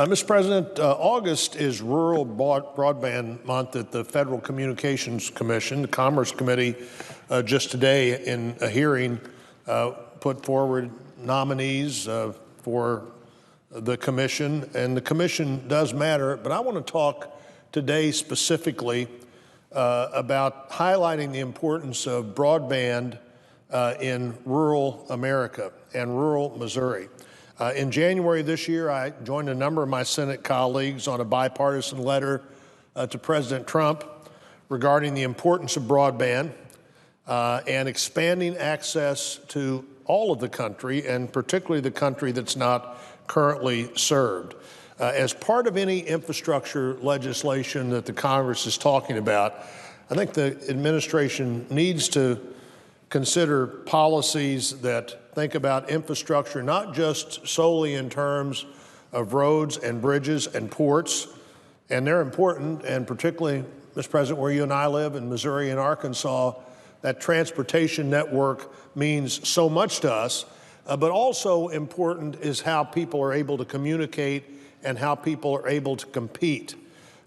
Mr. President, August is Rural Broadband Month at the Federal Communications Commission. The Commerce Committee just today in a hearing put forward nominees for the commission, and the commission does matter, but I want to talk today specifically about highlighting the importance of broadband in rural America and rural Missouri. In January this year, I joined a number of my Senate colleagues on a bipartisan letter to President Trump regarding the importance of broadband and expanding access to all of the country, and particularly the country that's not currently served. As part of any infrastructure legislation that the Congress is talking about, I think the administration needs to consider policies that think about infrastructure, not just solely in terms of roads and bridges and ports, and they're important, and particularly, Mr. President, where you and I live in Missouri and Arkansas, that transportation network means so much to us, but also important is how people are able to communicate and how people are able to compete.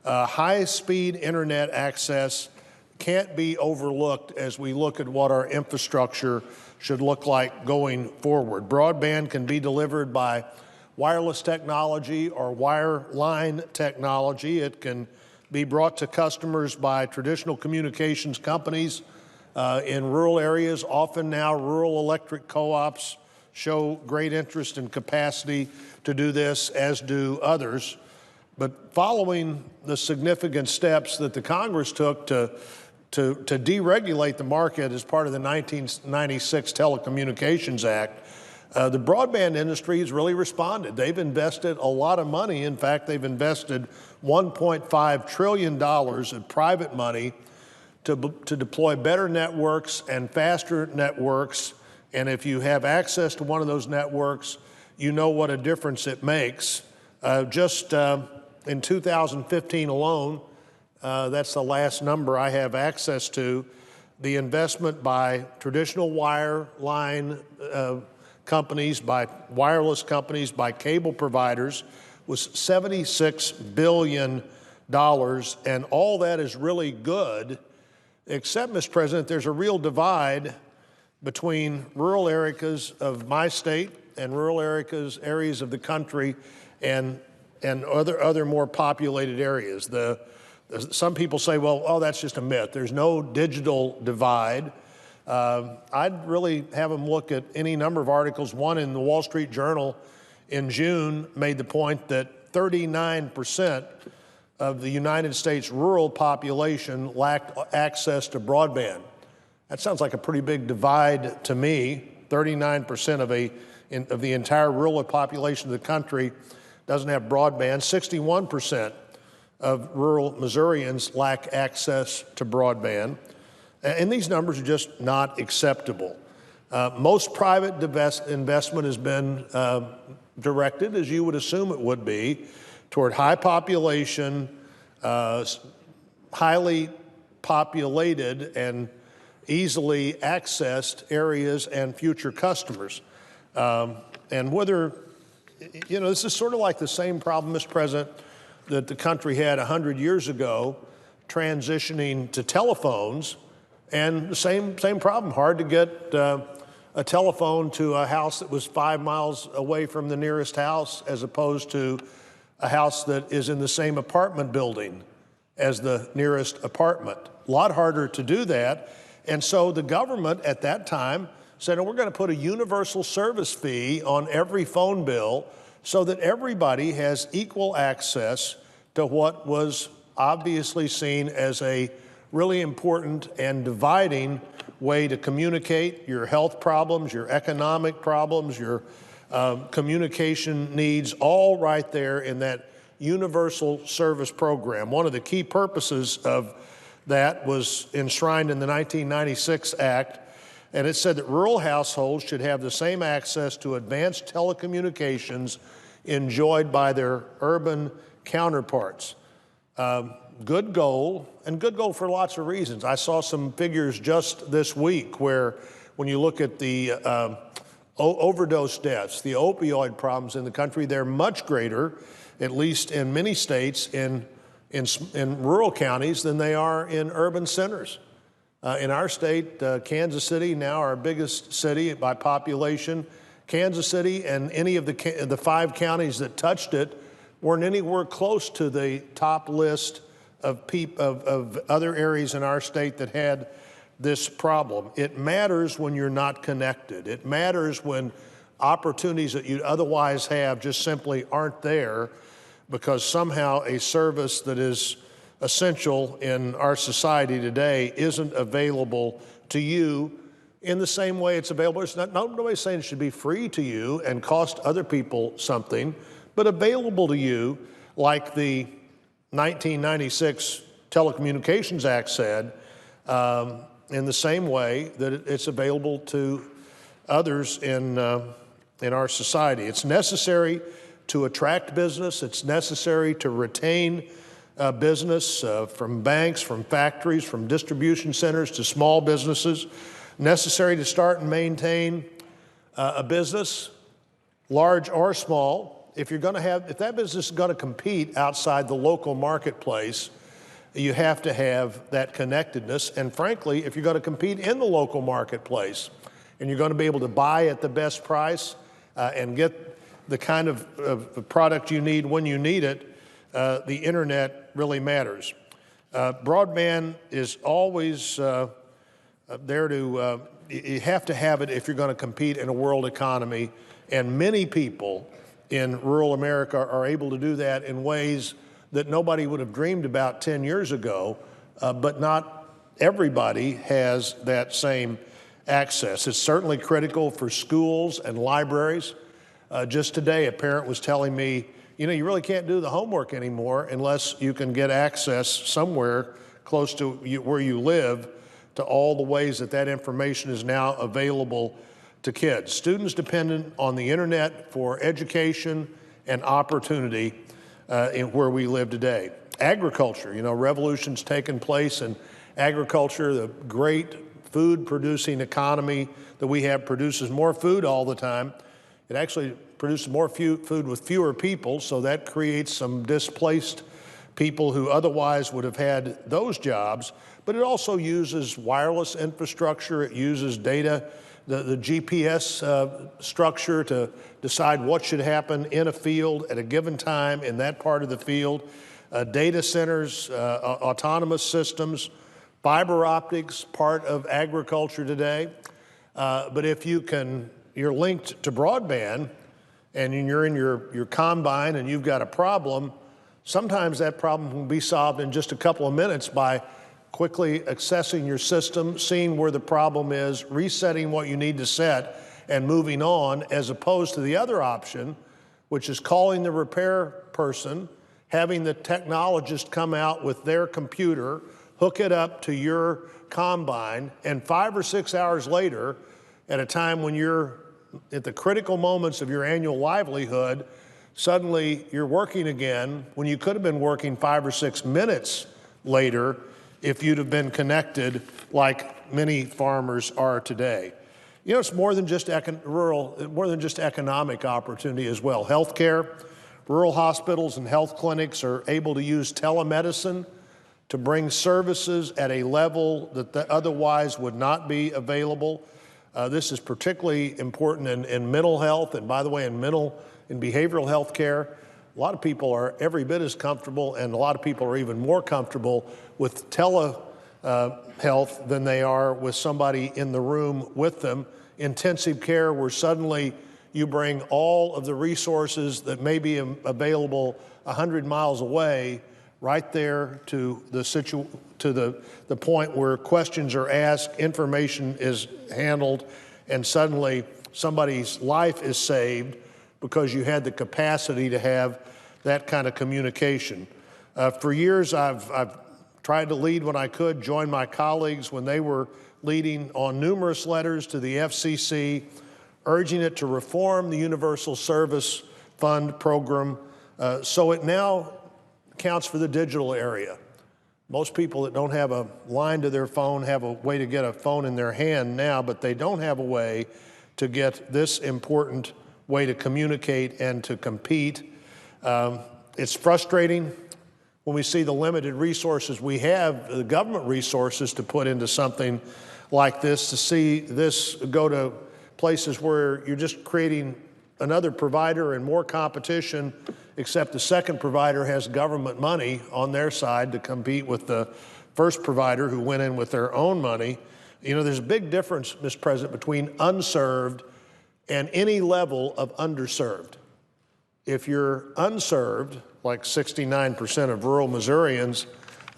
High-speed internet access can't be overlooked as we look at what our infrastructure should look like going forward. Broadband can be delivered by wireless technology or wireline technology. It can be brought to customers by traditional communications companies in rural areas. Often now, rural electric co-ops show great interest and capacity to do this, as do others. But following the significant steps that the Congress took to deregulate the market as part of the 1996 Telecommunications Act, the broadband industry has really responded. They've invested a lot of money. In fact, they've invested $1.5 trillion of private money to deploy better networks and faster networks. And if you have access to one of those networks, you know what a difference it makes. Just in 2015 alone, that's the last number I have access to, the investment by traditional wireline companies, by wireless companies, by cable providers was $76 billion. And all that is really good, except, Mr. President, there's a real divide between rural areas of my state and rural areas of the country and other more populated areas. Some people say, well, oh, that's just a myth. There's no digital divide. I'd really have them look at any number of articles. One in the Wall Street Journal in June made the point that 39% of the United States rural population lacked access to broadband. That sounds like a pretty big divide to me. 39% of the entire rural population of the country doesn't have broadband. 61% of rural Missourians lack access to broadband. And these numbers are just not acceptable. Most private investment has been directed, as you would assume it would be, toward high population, highly populated and easily accessed areas and future customers. And whether, this is sort of like the same problem, Mr. President, that the country had 100 years ago transitioning to telephones, and the same problem. Hard to get a telephone to a house that was 5 miles away from the nearest house, as opposed to a house that is in the same apartment building as the nearest apartment. A lot harder to do that. And so the government at that time said, we're going to put a universal service fee on every phone bill so that everybody has equal access to what was obviously seen as a really important and dividing way to communicate your health problems, your economic problems, your communication needs, all right there in that universal service program. One of the key purposes of that was enshrined in the 1996 Act, and it said that rural households should have the same access to advanced telecommunications enjoyed by their urban counterparts. Good goal, and good goal for lots of reasons. I saw some figures just this week where when you look at the overdose deaths, the opioid problems in the country, they're much greater at least in many states, in rural counties than they are in urban centers. In our state, Kansas City, now our biggest city by population, Kansas City and any of the 5 counties that touched it weren't anywhere close to the top list of other areas in our state that had this problem. It matters when you're not connected. It matters when opportunities that you'd otherwise have just simply aren't there because somehow a service that is essential in our society today isn't available to you in the same way it's available. It's nobody's saying it should be free to you and cost other people something, but available to you like the 1996 Telecommunications Act said, in the same way that it's available to others in our society. It's necessary to attract business. It's necessary to retain business from banks, from factories, from distribution centers to small businesses. Necessary to start and maintain a business, large or small. If that business is going to compete outside the local marketplace, you have to have that connectedness. And frankly, if you're going to compete in the local marketplace and you're going to be able to buy at the best price and get the kind of product you need when you need it, the internet really matters. Broadband is always there to, you have to have it if you're going to compete in a world economy. And many people in rural America are able to do that in ways that nobody would have dreamed about 10 years ago, but not everybody has that same access. It's certainly critical for schools and libraries. Just today, a parent was telling me, you know, you really can't do the homework anymore unless you can get access somewhere close to where you live to all the ways that information is now available to kids. Students dependent on the internet for education and opportunity in where we live today. Agriculture, you know, revolution's taken place in agriculture. The great food producing economy that we have produces more food all the time. It actually produces more food with fewer people, so that creates some displaced people who otherwise would have had those jobs. But it also uses wireless infrastructure. It uses data, the GPS structure to decide what should happen in a field at a given time in that part of the field. Data centers, autonomous systems, fiber optics, part of agriculture today. But if you're linked to broadband and you're in your combine and you've got a problem, sometimes that problem can be solved in just a couple of minutes by quickly accessing your system, seeing where the problem is, resetting what you need to set, and moving on, as opposed to the other option, which is calling the repair person, having the technologist come out with their computer, hook it up to your combine, and 5 or 6 hours later, at a time when you're at the critical moments of your annual livelihood, suddenly you're working again when you could have been working 5 or 6 minutes later if you'd have been connected like many farmers are today. You know, it's more than just economic opportunity as well. Healthcare, rural hospitals and health clinics are able to use telemedicine to bring services at a level that otherwise would not be available. This is particularly important in mental health, and by the way, in behavioral health care. A lot of people are every bit as comfortable, and a lot of people are even more comfortable with telehealth than they are with somebody in the room with them. Intensive care, where suddenly you bring all of the resources that may be available 100 miles away right there to the point where questions are asked, information is handled, and suddenly somebody's life is saved because you had the capacity to have that kind of communication. For years, I've tried to lead when I could, join my colleagues when they were leading on numerous letters to the FCC, urging it to reform the Universal Service Fund program so it now counts for the digital area. Most people that don't have a line to their phone have a way to get a phone in their hand now, but they don't have a way to get this important way to communicate and to compete. It's frustrating when we see the limited resources we have, the government resources to put into something like this, to see this go to places where you're just creating another provider and more competition, except the second provider has government money on their side to compete with the first provider who went in with their own money. You know, there's a big difference, Mr. President, between unserved and any level of underserved. If you're unserved, like 69% of rural Missourians,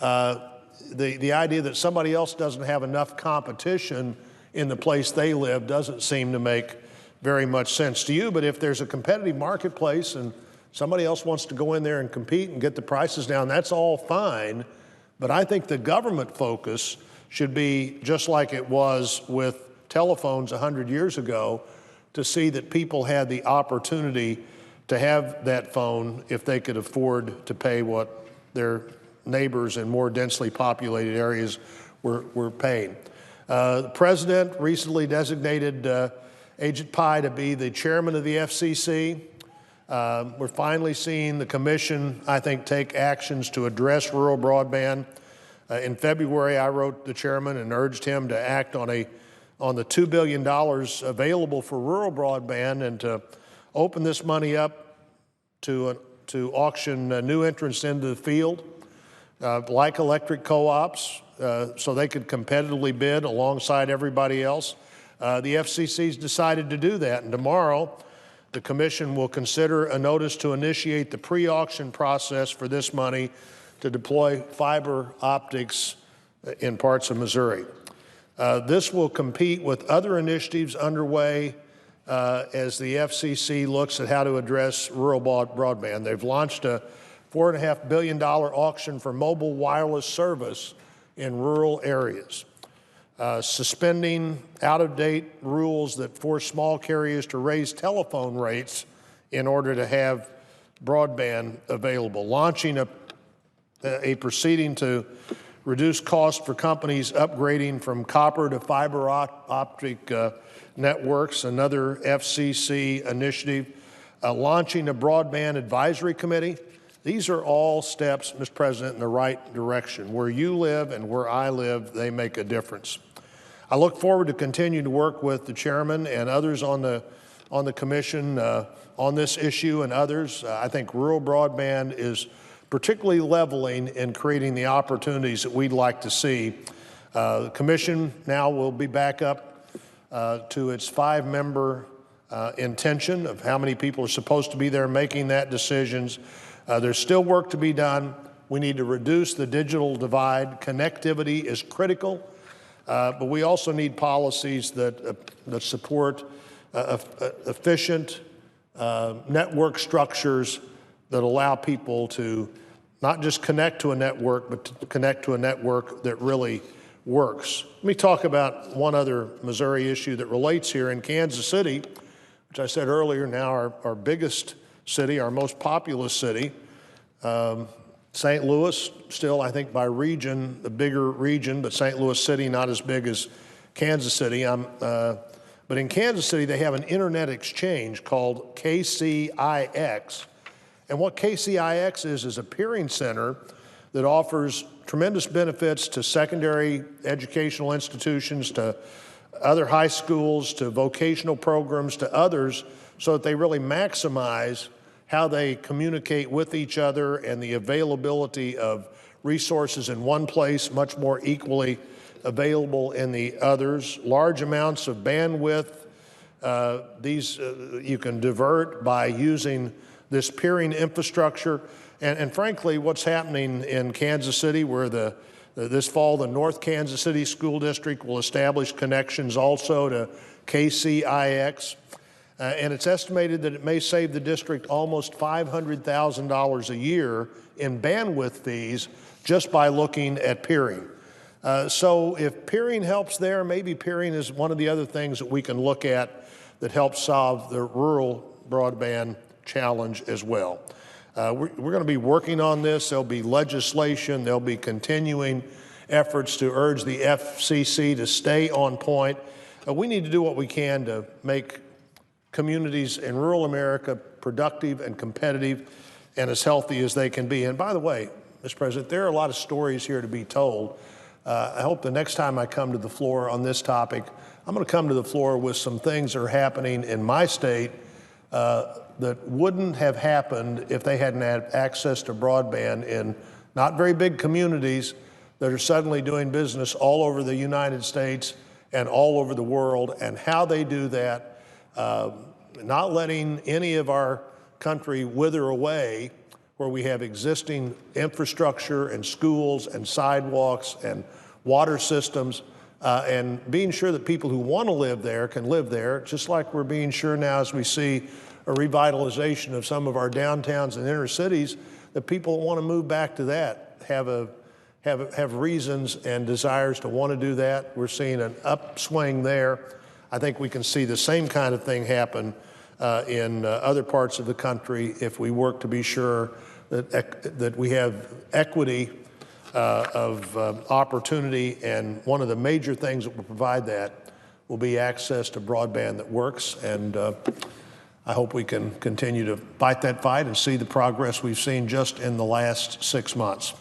the idea that somebody else doesn't have enough competition in the place they live doesn't seem to make very much sense to you. But if there's a competitive marketplace and somebody else wants to go in there and compete and get the prices down, that's all fine. But I think the government focus should be just like it was with telephones 100 years ago, to see that people had the opportunity to have that phone if they could afford to pay what their neighbors in more densely populated areas were paying. The president recently designated Agent Pye to be the chairman of the FCC. We're finally seeing the commission, I think, take actions to address rural broadband. In February, I wrote the chairman and urged him to act on the $2 billion available for rural broadband and to open this money up to auction new entrants into the field, like electric co-ops, so they could competitively bid alongside everybody else. The FCC's decided to do that, and tomorrow the commission will consider a notice to initiate the pre-auction process for this money to deploy fiber optics in parts of Missouri. This will compete with other initiatives underway as the FCC looks at how to address rural broadband. They've launched a $4.5 billion auction for mobile wireless service in rural areas, suspending out-of-date rules that force small carriers to raise telephone rates in order to have broadband available, launching a proceeding to reduce costs for companies upgrading from copper to fiber optic networks, another FCC initiative, launching a broadband advisory committee. These are all steps, Mr. President, in the right direction. Where you live and where I live, they make a difference. I look forward to continuing to work with the chairman and others on the commission on this issue and others. I think rural broadband is particularly leveling and creating the opportunities that we'd like to see. The commission now will be back up to its 5-member intention of how many people are supposed to be there making that decisions. There's still work to be done. We need to reduce the digital divide. Connectivity is critical, but we also need policies that support efficient network structures that allow people to not just connect to a network, but to connect to a network that really works. Let me talk about one other Missouri issue that relates here. In Kansas City, which I said earlier, now our biggest city, our most populous city. St. Louis, still, I think, by region, the bigger region, but St. Louis City not as big as Kansas City. But in Kansas City, they have an internet exchange called KCIX. And what KCIX is a peering center that offers tremendous benefits to secondary educational institutions, to other high schools, to vocational programs, to others, so that they really maximize how they communicate with each other and the availability of resources in one place much more equally available in the others. Large amounts of bandwidth, you can divert by using this peering infrastructure. And frankly, what's happening in Kansas City, where this fall the North Kansas City School District will establish connections also to KCIX. And it's estimated that it may save the district almost $500,000 a year in bandwidth fees just by looking at peering. So if peering helps there, maybe peering is one of the other things that we can look at that helps solve the rural broadband challenge as well. We're going to be working on this. There'll be legislation. There'll be continuing efforts to urge the FCC to stay on point. We need to do what we can to make communities in rural America productive and competitive. and as healthy as they can be. And by the way, Mr. President, there are a lot of stories here to be told. I hope the next time I come to the floor on this topic, I'm going to come to the floor with some things that are happening in my state that wouldn't have happened if they hadn't had access to broadband in not very big communities that are suddenly doing business all over the United States and all over the world, and how they do that, not letting any of our country wither away, where we have existing infrastructure and schools and sidewalks and water systems, and being sure that people who want to live there can live there, just like we're being sure now as we see a revitalization of some of our downtowns and inner cities, that people that want to move back to that have reasons and desires to want to do that. We're seeing an upswing there. I think we can see the same kind of thing happen in other parts of the country if we work to be sure that we have equity of opportunity, and one of the major things that will provide that will be access to broadband that works. And I hope we can continue to fight that fight and see the progress we've seen just in the last 6 months.